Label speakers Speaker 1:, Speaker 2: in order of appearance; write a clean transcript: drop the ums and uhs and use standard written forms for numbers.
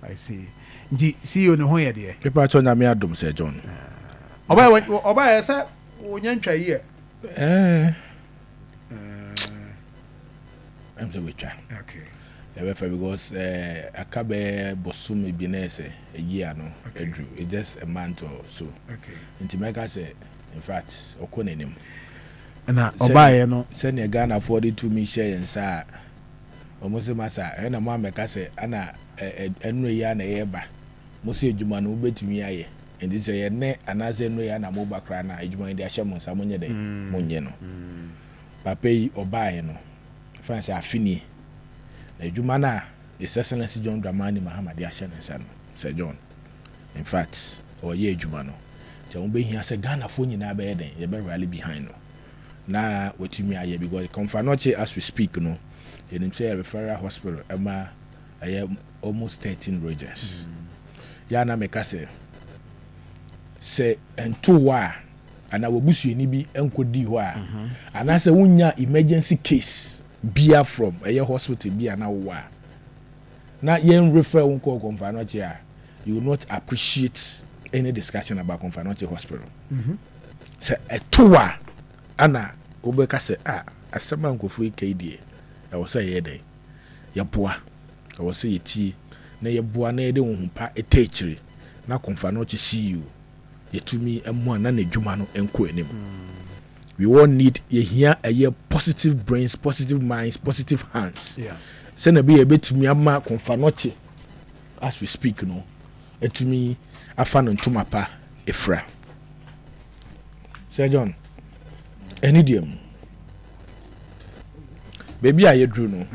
Speaker 1: I see. See you no here there.
Speaker 2: People turn me adom say John.
Speaker 1: Oba say wonyantwa here.
Speaker 2: I'm so witcha.
Speaker 1: Okay.
Speaker 2: Because akabe bosum bi na say a year no edru. It's just a month or so.
Speaker 1: Okay.
Speaker 2: Nti meka say in fact okonenim.
Speaker 1: Na oba ye no
Speaker 2: send a Ghana 42 me share and sa almost masa na ma meka say ana enro ya na ye ba mo se adwuma no betumi aye ndi say ye ne anase enro ya na mo ba kra na adwuma ndi ahye mo nsa mo nye de mo nye no papa yi oba ye no fancy afini na adwuma na Excellency John Dramani Mahamadi ahye nsa no Sir John in fact o ye adwuma no je mo be hia say Ghana fo nyina ba ye den ye be rally behind no na wetumi aye because Confanoche as we speak no you say a referral hospital ema almost 13 regions. Yana meka say ento wa ana wobusu ni bi enkodi ho a ana say wunya emergency case bia from a hospital bia na wo a na yen refer unko Confanoche a you will not appreciate any discussion about Confanoche hospital. Say ento wa ana obeka say asema nkofo ikadie e wo say ye dey ya boa e wo say yeti na ye boa na ye de wo pa etechire na Confanoche CEO yetumi emu na dwuma no enko anim. We all need ye here a positive brains, positive minds, positive hands.
Speaker 1: Yeah.
Speaker 2: Say na be ye betumi ama Confanoche as we speak no etumi afa no ntoma pa efra. Sir John any dem baby aye drew no